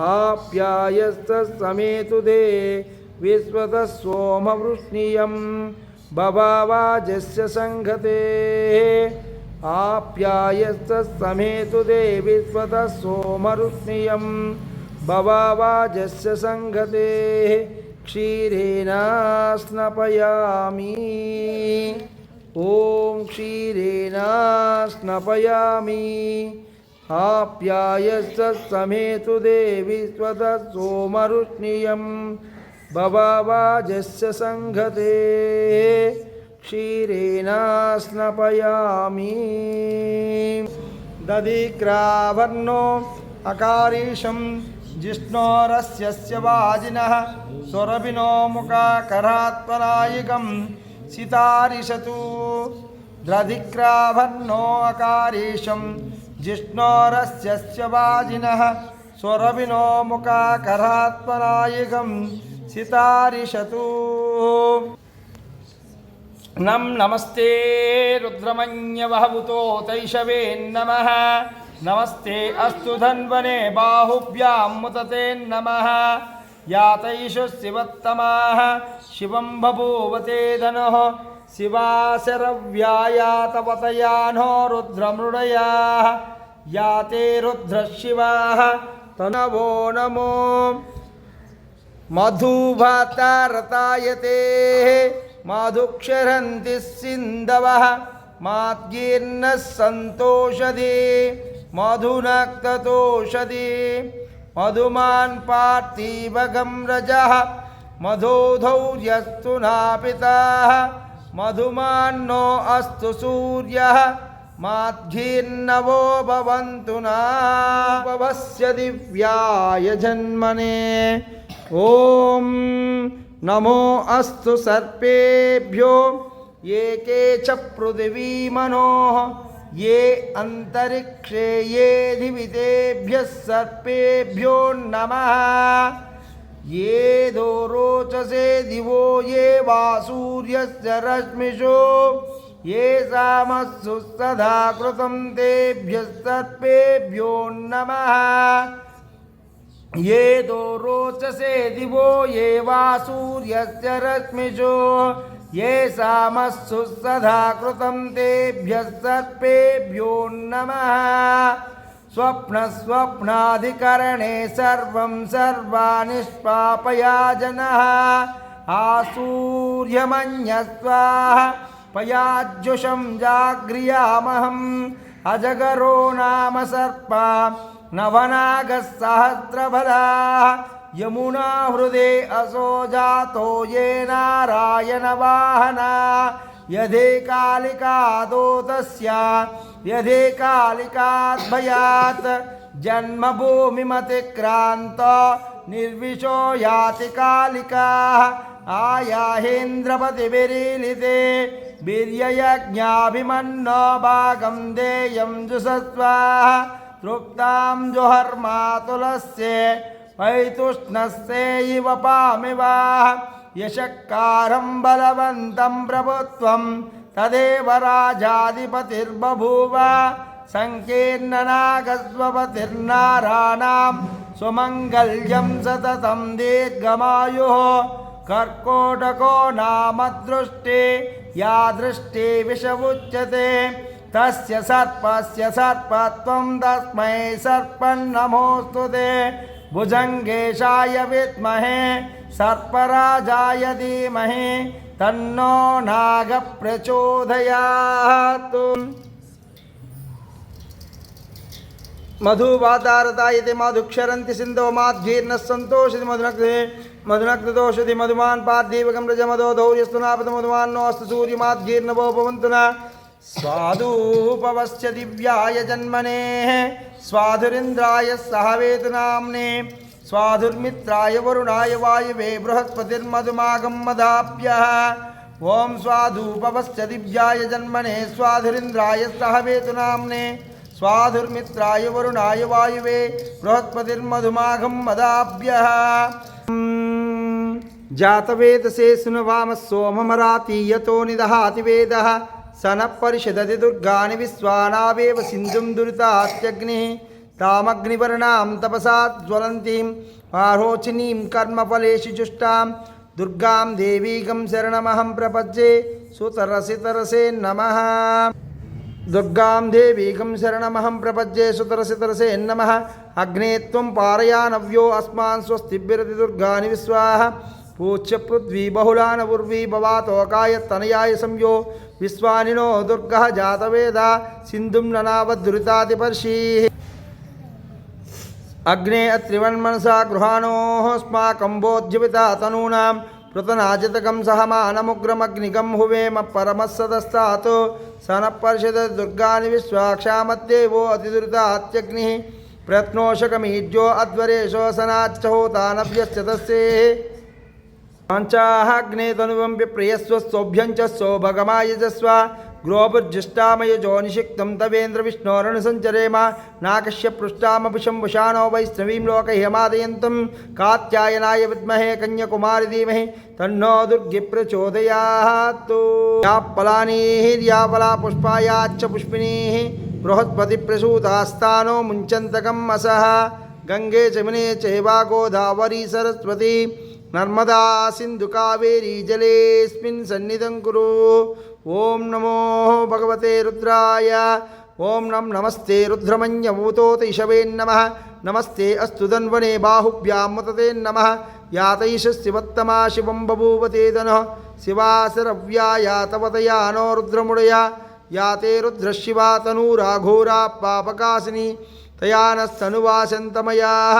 आप्यायस्तमेतु दे विश्वतः सोमवृष्णियं बभावाजस्य संघते आप्यायस्तमेतु दे विश्वतः सोमवृष्णियं बभावाजस्य संघते क्षीरेण स्नपयामि ॐ क्षीरेण स्नपयामि आप्यायस्तमेतु दे विश्वतः सोमवृष्णियं बभावाजस्य संघते क्षीरेण स्नपयामि दधिक्रावर्णो अकारीशं जिष्णोरस्य वाजिनः स्वरभिनो मुखाकरात्परायिकं सितारिषतु दधिक्रावर्णो अकारीशं जिष्णोरस्य वाजिनः स्वरभिनो मुखाकरात्परायिकं सितारिषतु नमस्ते रुद्रमन्यवहवुतो तैषवे नमः नमस्ते अस्तु धन्वने बाहुभ्यां मुदते नमः यातैषु शिवत्तमाः शिवं बभूवते धनुः शिवाशरव्यायातवतयानो रुद्रमृडयाः याते रुद्रशिवाः तनवो नमो मधुभातारतायते मधुक्षरन्ति सिन्धवः माद्गीर्णः सन्तोषधि मधुनक्ततोषधि मधुमान् पार्थिवगं रजः मधोधौर्यस्तु नापितः मधुमान्नो अस्तु सूर्यः माद्गीर्णवो भवन्तु नापवस्य दिव्याय जन्मने ॐ नमो अस्तु सर्पेभ्यो ये के च पृथिवीमनोः ये अंतरिक्षे ये दिवितेभ्यः सर्पेभ्यो नमः ये दोरोचसे दिवो ये वासूर्यस्य रश्मिषु ये सामस्सु सदा कृतं तेभ्यः सर्पेभ्यो नमः ये दोरोचसे दिवो ये वासूर्यस्य रश्मिषु ये सामस्सु सदा कृतं तेभ्यः सर्पेभ्यो नमः स्वप्नाधिकरणे सर्वं सर्वानिष्पापया जनः आसूर्यमन्यस्वाहा पयाज्युषं जाग्रियामहम् अजगरो नाम सर्पा नवनागसहस्रफलाः यमुना हृदे असो जातो ये नारायणवाहना यदे कालिकादोतस्या यदे कालिकाद्भयात् जन्मभूमिमतिक्रान्त निर्विशो याति कालिकाः आयाहेन्द्रपतिविरीलिते वीर्ययज्ञाभिमन्नो भागं देयं जुषस्वाः तृप्तां जुहर्मातुलस्य वैतुष्णस्यैव पामिवाः यशक्कारं बलवन्तं प्रभुत्वं तदेव राजाधिपतिर्बभूव संकीर्णनागस्वपतिर्नाराणां सुमङ्गल्यं सततं दीर्घमायुः कर्कोटको नाम दृष्टे या दृष्टे विषमुच्यते तस्य सर्पस्य सर्पत्वं तस्मै सर्पन्नमोऽस्तुते भुजङ्गेशाय विद्महे सर्पराजाय धीमहि तन्नो नागः प्रचोदयात् मधुवातारतायते मधुक्षरन्ति सिन्धो माद्गीर्णः सन्तोषति मधुनक्तदोषति मधुमान् पार्थिवगं रजमदो धौर्यस्तु नापत मधुमान्नो अस्तु सूर्यमाद्गीर्णवो भवन्तु न स्वादुपवस्य दिव्याय जन्मने स्वाधुरिन्द्राय सहवेतु नाम्ने स्वाधुर्मित्राय वरुणाय वायवे बृहस्पतिर्मधुमागं मदाप्यः ओं स्वाधुपवस्य दिव्याय जन्मने स्वाधुरिन्द्राय सहवेतु नाम्ने स्वाधुर्मित्राय वरुणाय वायवे बृहस्पतिर्मधुमागं मदाप्यः जातवेदसे सुनवाम सोममराति यतो निदहाति वेदः सनः परिषदति दुर्गाणि विश्वानावेव सिन्धुं दुरितात्यग्निः तामग्निवर्णां तपसा ज्वलन्तीं आरोचिनीं कर्मफलेषु जुष्टां दुर्गां देवीगं शरणमहं प्रपद्ये सुतरसितरसे नमः। दुर्गां देवीगं शरणमहं प्रपद्ये सुतरसितरसे नमः। अग्ने त्वं पारयानव्यो अस्मान् स्वस्तिभिरति दुर्गानि विश्वाः पूज्य पृथ्वी बहुलान उर्वी भवातोकाय तनयाय संयो विश्वानिनो दुर्गः जातवेदा सिन्धुं ननावद्दुरितातिपर्षीः। अग्ने अत्रिवन्मनसा गृहाणोः स्माकं बोध्यविता तनूनां पृतनाजितकं सहमानमुग्रमग्निगं हुवेम परमस्सदस्तात् सनपर्षद दुर्गानि विश्वाक्षामद्देवो अतिदुरितात्यग्निः प्रत्नोषकमीड्यो अध्वरेशो सनाच्चहोतानभ्यश्च तस्येः पाञ्चाग्ने तनुवं विप्रियस्व सोभ्यं च सौभगमायजस्व ग्रोभुर्जिष्टामयजो निषिक्तं तवेन्द्र विष्णोरणसञ्चरेम नाकश्य पृष्ठामपि शम्भुषाणो वैष्णवीं लोकह्यमादयन्तं कात्यायनाय विद्महे कन्याकुमारी धीमहि तन्नो दुर्गे प्रचोदयात्। या फलानीर्या फला पुष्पायाच्च पुष्पिणीः बृहस्पतिप्रसूतास्तानो मुञ्चन्तकम् असः गङ्गे जमुने चैवा गोदावरी सरस्वती नर्मदा सिन्धु कावेरी जलेऽस्मिन् सन्निधं कुरु। ओं नमो भगवते रुद्राय। ओं नमस्ते रुद्रमन्यभूतोतैषवे नमः। नमस्ते अस्तु धन्वने बाहुभ्यां मुतते नमः। यातैषस्यवत्तमा शिवं बभूवते धनः शिवासरव्या यातवतया नो रुद्रमुडया याते रुद्रशिवा तनूराघोरा पापकासिनी तया नस्तनुवासन्तमयाः।